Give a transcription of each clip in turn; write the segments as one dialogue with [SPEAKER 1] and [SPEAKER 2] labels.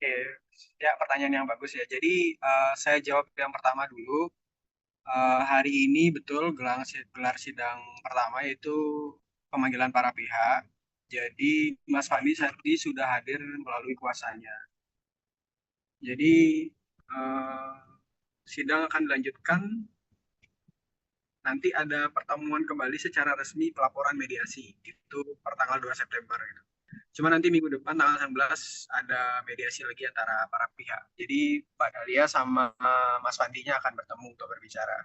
[SPEAKER 1] Oke, ya pertanyaan yang bagus ya. Jadi saya jawab yang pertama dulu. Hari ini betul gelar sidang pertama yaitu pemanggilan para pihak. Jadi Mas Fandi tadi sudah hadir melalui kuasanya. Jadi eh, sidang akan dilanjutkan nanti ada pertemuan kembali secara resmi pelaporan mediasi itu per tanggal 2 September gitu. Cuma nanti minggu depan tanggal 19 ada mediasi lagi antara para pihak. Jadi Pak Dahlia sama Mas Fandinya akan bertemu untuk berbicara.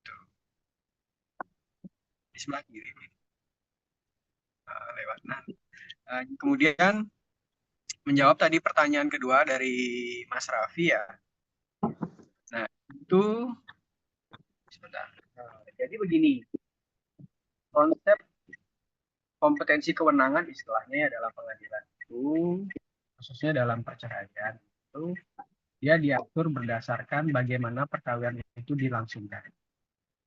[SPEAKER 1] Tuh, di sebelah kiri lewat. Nah, kemudian menjawab tadi pertanyaan kedua dari Mas Raffi ya. Nah, itu sebentar. Jadi begini, konsep kompetensi kewenangan istilahnya ya dalam pengadilan itu, khususnya dalam perceraian itu, dia diatur berdasarkan bagaimana perkawinan itu dilangsungkan.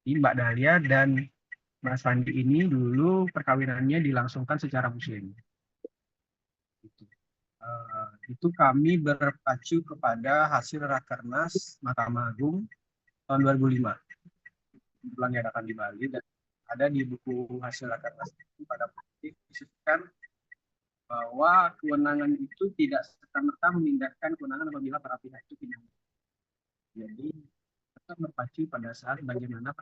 [SPEAKER 1] Jadi Mbak Dahlia dan Mas Fandi ini dulu perkawinannya dilangsungkan secara muslim. Itu kami berpacu kepada hasil Rakernas Mahkamah Agung tahun 2005. Kebetulan diadakan di Bali dan ada di buku hasil Rakernas itu pada disebutkan bahwa kewenangan itu tidak serta-merta memindahkan kewenangan apabila para pihak itu tidak. Jadi tetap berpacu pada saat bagaimana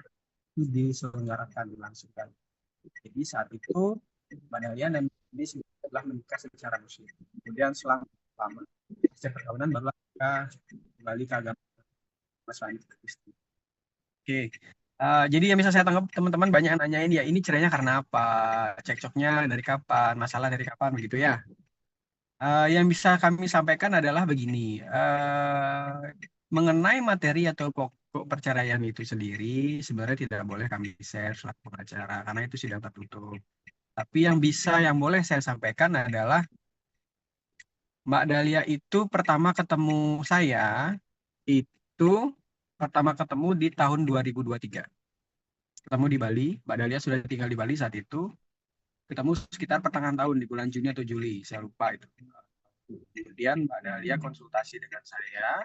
[SPEAKER 1] itu diselenggarakan dilangsungkan. Jadi saat itu Mbak Dahlia dan ini telah menikah secara muslim. Kemudian selang lama sejak perkawinan barulah kita kembali ke agama Mas Fandi Kristi. Oke. Jadi yang bisa saya tangkap teman-teman banyak yang nanyain ya ini cerainya karena apa, cekcoknya dari kapan, masalah dari kapan begitu ya. Yang bisa kami sampaikan adalah begini, mengenai materi atau pokok perceraian itu sendiri sebenarnya tidak boleh kami share selaku pengacara karena itu sidang tertutup. Tapi yang boleh saya sampaikan adalah Mbak Dahlia itu itu pertama ketemu di tahun 2023. Ketemu di Bali, Mbak Dahlia sudah tinggal di Bali saat itu. Ketemu sekitar pertengahan tahun di bulan Juni atau Juli, saya lupa itu. Kemudian Mbak Dahlia konsultasi dengan saya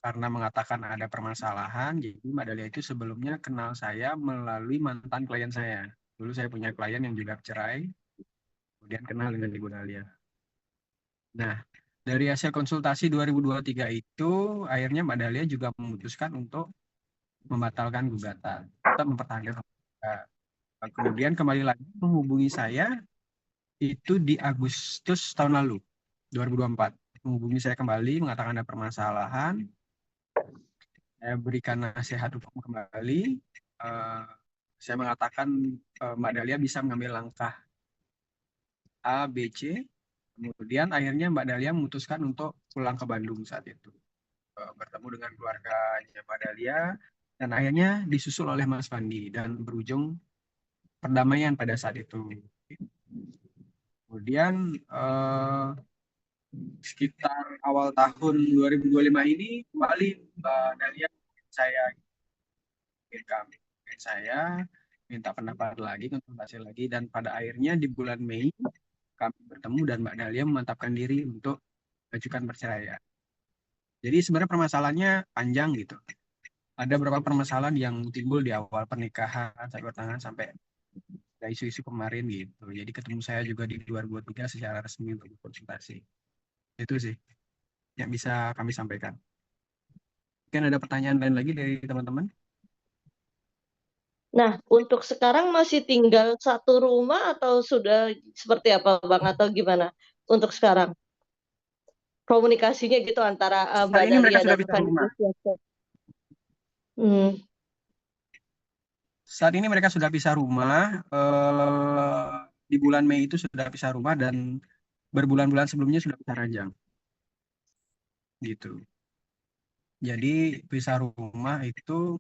[SPEAKER 1] karena mengatakan ada permasalahan. Jadi Mbak Dahlia itu sebelumnya kenal saya melalui mantan klien saya. Dulu saya punya klien yang juga cerai, kemudian kenal dengan Ibu Dahlia. Nah, dari hasil konsultasi 2023 itu, akhirnya Mbak Dahlia juga memutuskan untuk membatalkan gugatan, tetap mempertahankan gugatan. Kemudian kembali lagi menghubungi saya itu di Agustus tahun lalu, 2024. Menghubungi saya kembali, mengatakan ada permasalahan. Saya berikan nasihat hukum kembali. Eh, saya mengatakan Mbak Dahlia bisa mengambil langkah A, B, C. Kemudian akhirnya Mbak Dahlia memutuskan untuk pulang ke Bandung saat itu. Bertemu dengan keluarganya Mbak Dahlia. Dan akhirnya disusul oleh Mas Fandi. Dan berujung perdamaian pada saat itu. Kemudian sekitar awal tahun 2025 ini kembali Mbak Dahlia saya kami saya minta pendapat lagi, konsultasi lagi, dan pada akhirnya di bulan Mei kami bertemu dan Mbak Dahlia memantapkan diri untuk mengajukan perceraian. Jadi sebenarnya permasalahannya panjang gitu. Ada beberapa permasalahan yang timbul di awal pernikahan, sampai pertengahan, sampai ada isu-isu kemarin gitu. Jadi ketemu saya juga di 2023 secara resmi untuk konsultasi. Itu sih yang bisa kami sampaikan. Mungkin ada pertanyaan lain lagi dari teman-teman?
[SPEAKER 2] Nah, untuk sekarang masih tinggal satu rumah atau sudah seperti apa, Bang? Atau gimana untuk sekarang? Komunikasinya gitu antara Mbak
[SPEAKER 1] Saat ini mereka
[SPEAKER 2] Dahlia
[SPEAKER 1] sudah
[SPEAKER 2] dan
[SPEAKER 1] pisah
[SPEAKER 2] Fandi
[SPEAKER 1] rumah.
[SPEAKER 2] Kristianto. Hmm.
[SPEAKER 1] Saat ini mereka sudah pisah rumah. Di bulan Mei itu sudah pisah rumah dan berbulan-bulan sebelumnya sudah pisah ranjang. Gitu. Jadi pisah rumah itu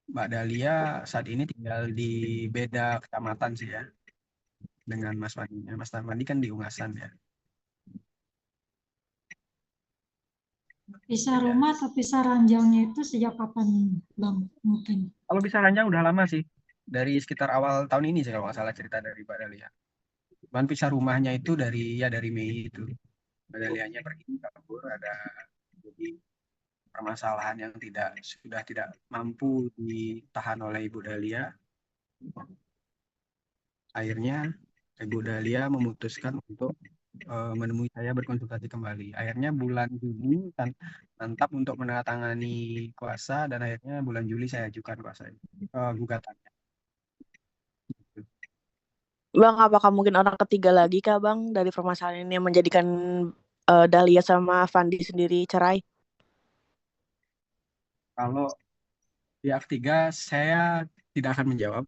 [SPEAKER 1] Mbak Dahlia saat ini tinggal di beda kecamatan sih ya dengan Mas Fandi. Mas Fandi kan di Ungasan ya.
[SPEAKER 3] Pisah
[SPEAKER 1] Beda.
[SPEAKER 3] rumah atau pisah ranjangnya itu sejak kapan, Bang? Mungkin.
[SPEAKER 1] Kalau pisah ranjang udah lama sih. Dari sekitar awal tahun ini sih kalau nggak salah cerita dari Mbak Dahlia. Cuman pisah rumahnya itu dari Mei itu. Dalianya pergi kabur, ada jadi permasalahan yang sudah tidak mampu ditahan oleh Ibu Dahlia. Akhirnya Ibu Dahlia memutuskan untuk menemui saya berkonsultasi kembali. Akhirnya bulan Juni mantap untuk menandatangani kuasa dan akhirnya bulan Juli saya ajukan kuasa gugatannya.
[SPEAKER 4] Bang, apakah mungkin orang ketiga lagi kah Bang dari permasalahan ini yang menjadikan Dahlia sama Fandi sendiri cerai?
[SPEAKER 1] Kalau pihak ketiga saya tidak akan menjawab.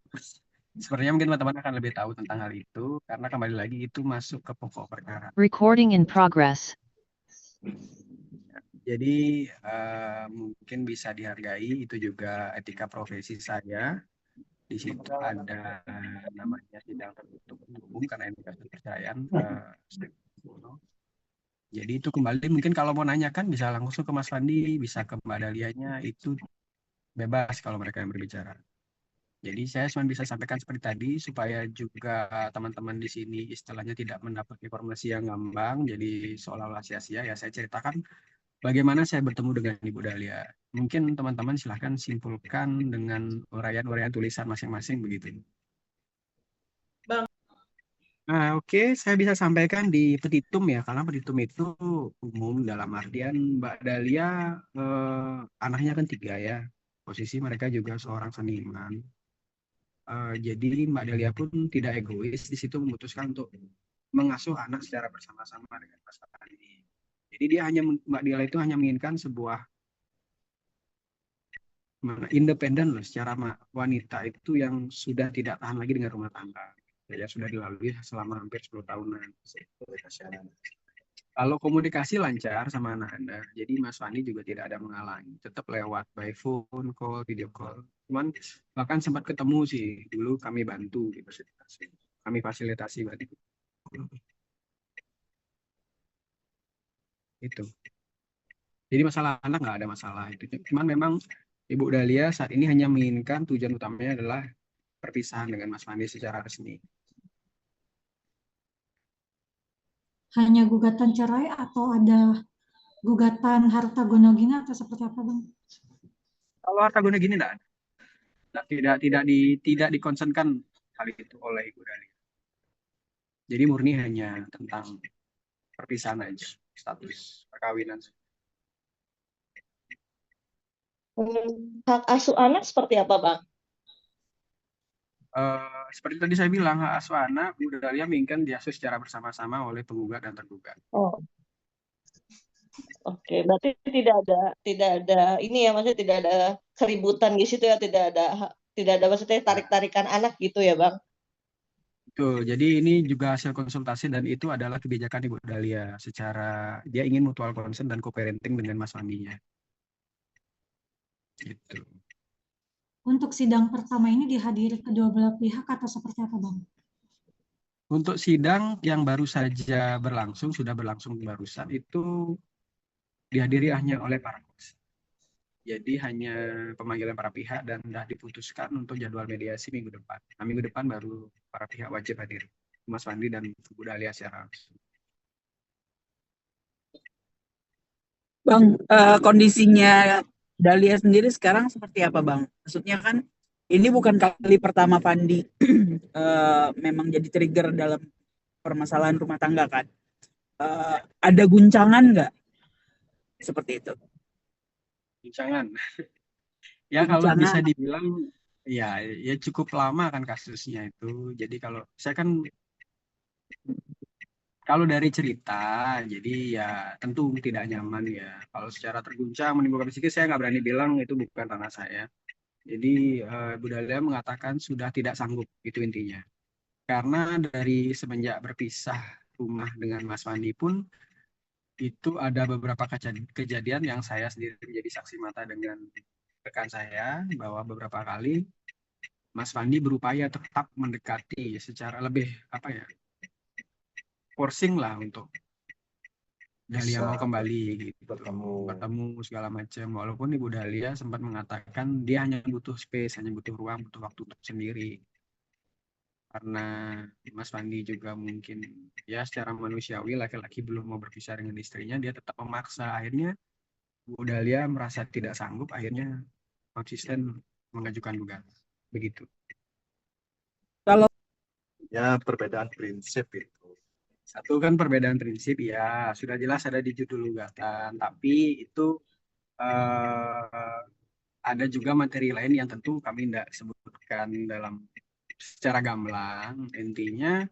[SPEAKER 1] Sebenarnya mungkin teman-teman akan lebih tahu tentang hal itu karena kembali lagi itu masuk ke pokok perkara.
[SPEAKER 5] Recording in progress.
[SPEAKER 1] Jadi mungkin bisa dihargai, itu juga etika profesi saya. Di situ ada namanya sidang tertutup umum karena ini kasus kepercayaan. Jadi itu kembali mungkin kalau mau nanyakan bisa langsung ke Mas Fandi, bisa ke Mbak Dalianya, itu bebas kalau mereka yang berbicara. Jadi saya cuma bisa sampaikan seperti tadi supaya juga teman-teman di sini istilahnya tidak mendapat informasi yang ngambang, jadi seolah-olah sia-sia ya saya ceritakan bagaimana saya bertemu dengan Ibu Dahlia. Mungkin teman-teman silahkan simpulkan dengan uraian-uraian tulisan masing-masing begitu.
[SPEAKER 2] Bang.
[SPEAKER 1] Nah, oke, saya bisa sampaikan di petitum ya, karena petitum itu umum dalam artian Mbak Dahlia anaknya kan 3 ya, posisi mereka juga seorang seniman. Jadi Mbak Dahlia pun tidak egois di situ memutuskan untuk mengasuh anak secara bersama-sama dengan Mas Fandi. Jadi Mbak Dahlia itu hanya menginginkan sebuah independen loh secara wanita itu yang sudah tidak tahan lagi dengan rumah tangga. Ya sudah dilalui selama hampir 10 tahunan. Kalau komunikasi lancar sama anak Anda, jadi Mas Fandi juga tidak ada menghalangi. Tetap lewat by phone call, video call. Cuman bahkan sempat ketemu sih, dulu kami bantu gitu. Kami fasilitasi berarti. Itu. Jadi masalah anak nggak ada masalah itu. Cuman memang Ibu Dahlia saat ini hanya menginginkan tujuan utamanya adalah perpisahan dengan Mas Fandi secara resmi.
[SPEAKER 3] Hanya gugatan cerai atau ada gugatan harta gonogina atau seperti apa, Bang?
[SPEAKER 1] Kalau harta guna gini tidak ada. Tidak dikonsenkan hal itu oleh Ibu Dahlia. Jadi murni hanya tentang perpisahan aja, status perkawinan.
[SPEAKER 2] Hak asuh anak seperti apa, Bang?
[SPEAKER 1] Seperti tadi saya bilang, hak asuh anak Ibu Dahlia menginginkan diasuh secara bersama-sama oleh penggugat dan tergugat.
[SPEAKER 2] Oh, oke. Berarti tidak ada ini ya, maksudnya tidak ada keributan di situ ya, tidak ada maksudnya tarik-tarikan anak gitu ya, Bang?
[SPEAKER 1] Betul. Jadi ini juga hasil konsultasi dan itu adalah kebijakan Ibu Dahlia secara dia ingin mutual consent dan co-parenting dengan Mas Fandinya. Gitu.
[SPEAKER 3] Untuk sidang pertama ini dihadiri kedua belah pihak atau seperti apa, Bang?
[SPEAKER 1] Untuk sidang yang baru saja berlangsung, sudah berlangsung barusan, itu dihadiri hanya oleh para saksi. Jadi hanya pemanggilan para pihak dan sudah diputuskan untuk jadwal mediasi minggu depan. Nah, minggu depan baru para pihak wajib hadir. Mas Fandi dan Ibu Dahlia secara langsung.
[SPEAKER 6] Bang, kondisinya Dahlia sendiri sekarang seperti apa, Bang? Maksudnya kan ini bukan kali pertama Fandi memang jadi trigger dalam permasalahan rumah tangga kan. Ada guncangan nggak seperti itu?
[SPEAKER 1] Guncangan. Ya kalau bisa dibilang ya cukup lama kan kasusnya itu. Jadi kalau saya kan kalau dari cerita, jadi ya tentu tidak nyaman ya. Kalau secara terguncang menimbulkan psikis, saya nggak berani bilang itu bukan ranah saya. Jadi Bu Dahlia mengatakan sudah tidak sanggup, itu intinya. Karena dari semenjak berpisah rumah dengan Mas Fandi pun, itu ada beberapa kejadian yang saya sendiri menjadi saksi mata dengan rekan saya, bahwa beberapa kali Mas Fandi berupaya tetap mendekati secara lebih forcing lah untuk Dahlia mau kembali gitu, bertemu segala macam. Walaupun Ibu Dahlia sempat mengatakan dia hanya butuh space, hanya butuh ruang, butuh waktu untuk sendiri. karena Mas Fandi juga mungkin ya secara manusiawi laki-laki belum mau berpisah dengan istrinya, dia tetap memaksa. Akhirnya Bu Dahlia merasa tidak sanggup, akhirnya konsisten mengajukan gugatan. Begitu.
[SPEAKER 6] Kalau
[SPEAKER 5] Ya, perbedaan prinsip itu.
[SPEAKER 1] Satu kan perbedaan prinsip, ya sudah jelas ada di judul gugatan, tapi itu ada juga materi lain yang tentu kami tidak sebutkan dalam secara gamblang. Intinya,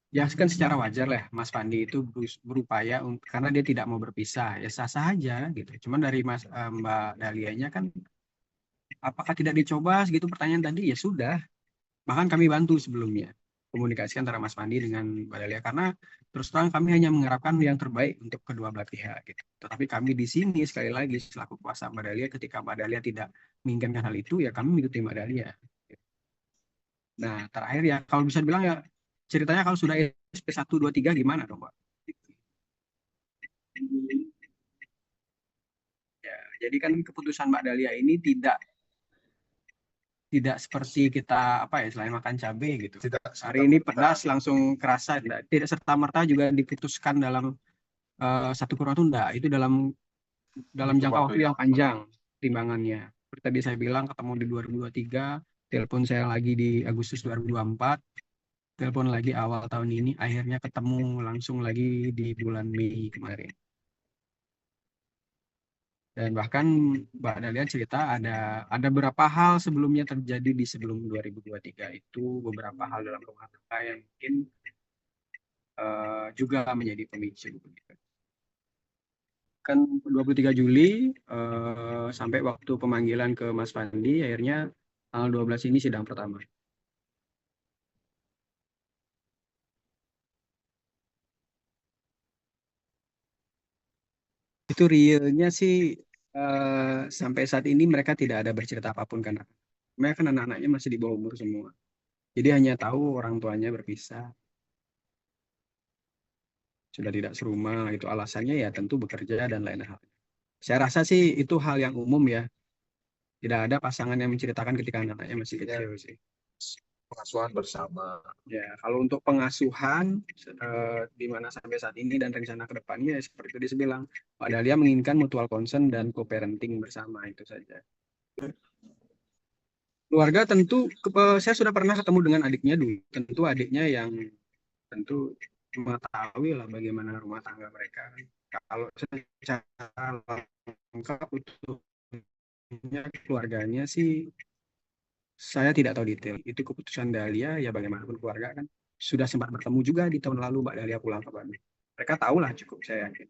[SPEAKER 1] ya kan secara wajar lah Mas Fandi itu berupaya karena dia tidak mau berpisah, ya sah-sah aja gitu. Cuman dari Mbak Dahlianya kan, apakah tidak dicoba segitu pertanyaan tadi? Ya sudah, bahkan kami bantu sebelumnya komunikasi antara Mas Fandi dengan Mbak Dahlia, karena terus terang kami hanya mengharapkan yang terbaik untuk kedua belah pihak gitu. Tetapi kami di sini sekali lagi selaku kuasa Mbak Dahlia, ketika Mbak Dahlia tidak menginginkan hal itu, ya kami mengikuti Mbak Dahlia. Nah, terakhir ya kalau bisa dibilang ya ceritanya kalau sudah SP 1, 2, 3 gimana dong, Pak? Ya, jadi kan keputusan Mbak Dahlia ini tidak seperti kita apa ya, selain makan cabai gitu.
[SPEAKER 5] Tidak
[SPEAKER 1] Hari ini pedas langsung kerasa, tidak serta merta juga diputuskan dalam satu kurun waktu, enggak. Itu dalam jangka waktu yang panjang timbangannya. Seperti tadi saya bilang, ketemu di 2023, telepon saya lagi di Agustus 2024, telepon lagi awal tahun ini, akhirnya ketemu langsung lagi di bulan Mei kemarin. Dan bahkan Mbak Dahlia cerita ada beberapa hal sebelumnya terjadi di sebelum 2023 itu, beberapa hal dalam rumah tangga yang mungkin juga menjadi pemicu. Kan 23 Juli sampai waktu pemanggilan ke Mas Fandi, akhirnya tanggal 12 ini sidang pertama. Itu realnya sih sampai saat ini mereka tidak ada bercerita apapun, karena mereka kan anak-anaknya masih di bawah umur semua. Jadi hanya tahu orang tuanya berpisah, sudah tidak serumah, itu alasannya ya tentu bekerja dan lain hal. Saya rasa sih itu hal yang umum ya. Tidak ada pasangan yang menceritakan ketika anak-anaknya masih kecil sih.
[SPEAKER 5] Pengasuhan bersama.
[SPEAKER 1] Ya, kalau untuk pengasuhan di mana sampai saat ini dan rencana ke depannya ya seperti itu dia bilang, Pak Dahlia menginginkan mutual concern dan co-parenting bersama, itu saja. Keluarga tentu saya sudah pernah ketemu dengan adiknya dulu. Tentu adiknya yang tentu mengetahui lah bagaimana rumah tangga mereka. Kalau secara lengkap utuhnya keluarganya sih saya tidak tahu detail. Itu keputusan Dahlia, ya bagaimanapun keluarga kan sudah sempat bertemu juga di tahun lalu Mbak Dahlia pulang ke Bandung. Mereka tahu lah cukup, saya yakin.